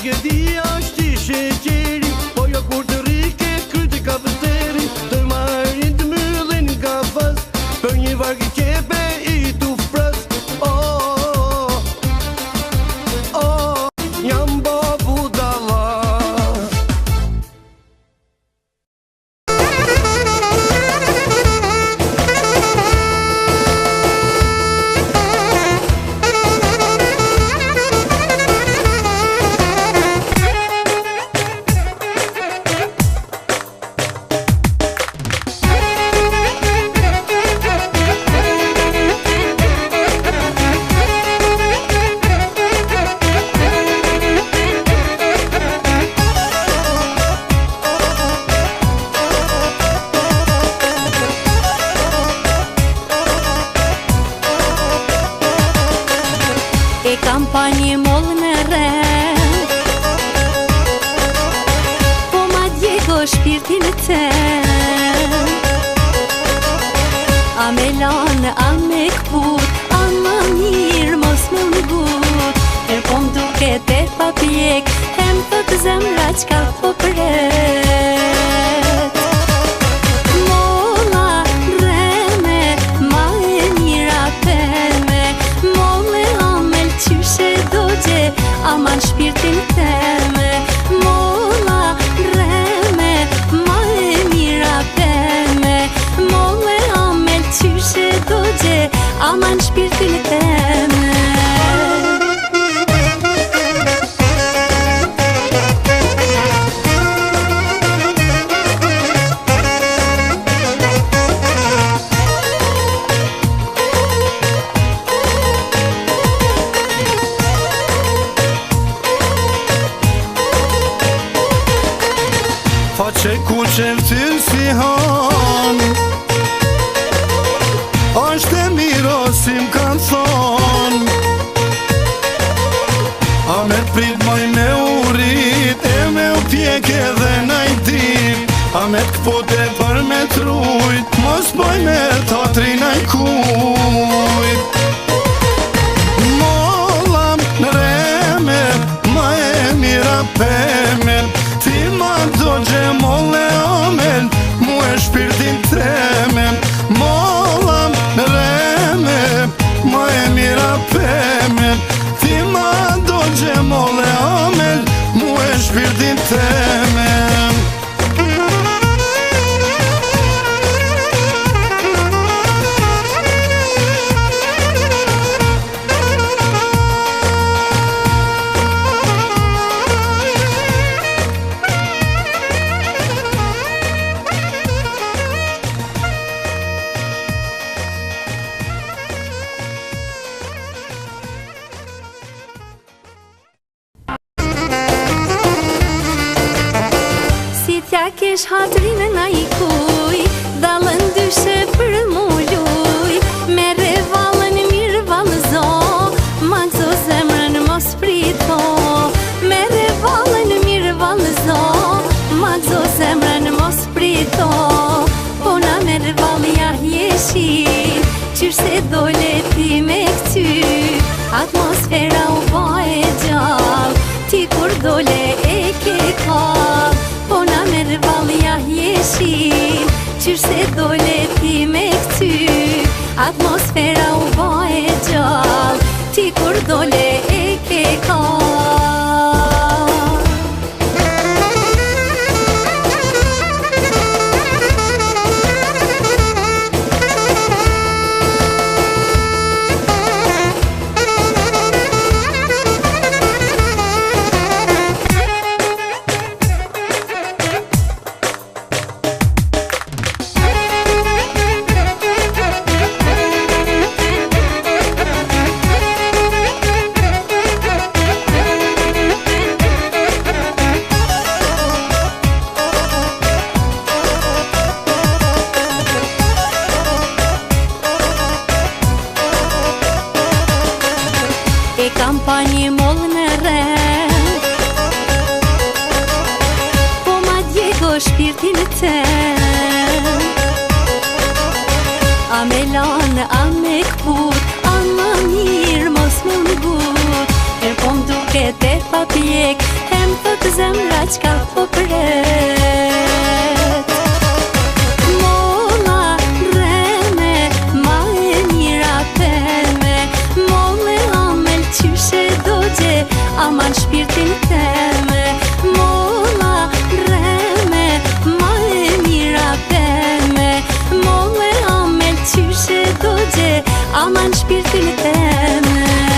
tragedia është i sheqeri, po jo kur të rike kryti ka vëteri, të marrin të myllin nga fas, për një varg i qepe i tu fras. Jam bo budala. E kam pa një mollë në rend, po ma djego shpirtin tem. A me lanë, a me këput, a ma mirë mos me më gut. Po m'duke te pa pjek, hem thot zemra qka po pret. Molla reme, ma e mira peme, molle qyshe dogje, aman shpirtin teme. Molla reme, ma e mira peme, molle amel qyshe dogje, aman shpirtin teme. Faqe ku qeltin si han, është e miro si m'kan thon. A me t'prit moj me urit, e me u pjek edhe najtit. A me t'kpote për me trujt, mos boj me t'atri naj kujt. Mollam në reme, ma e mira pemen, ti ma dogje molle amen, mu e shpirtin tremen. Mollam në reme, ma e mira pemen, ti ma dogje molle amen, mu e shpirtin tremen. Tja kesh hatrinë na i kuj, dallën dyshe për mu luj. Mere valën mirë valëzo, ma gzo zemrën mos prito. Mere valën mirë valëzo, ma gzo zemrën mos prito. Po na mere valja jeshin, qyrse dole ti me këty. Atmosfera u ba e gjall, ti kur dole e ke kall. Po na merë valja jeshin, qyrse dole ti me këty. Atmosfera u ba e gjall, ti kur dole e ke kall. E kam pa një mollë në rend, po ma djego shpirtin tem. A me lanë, a me këput, a ma mirë mos me më gut. Po m'duke te pa pjek, diçka po pret. Molla rreme, ma e mira peme, molle amel qyshe dogje, aman shpirtin teme. Molla rreme, ma e mira peme, molle amel qyshe dogje, aman shpirtin teme.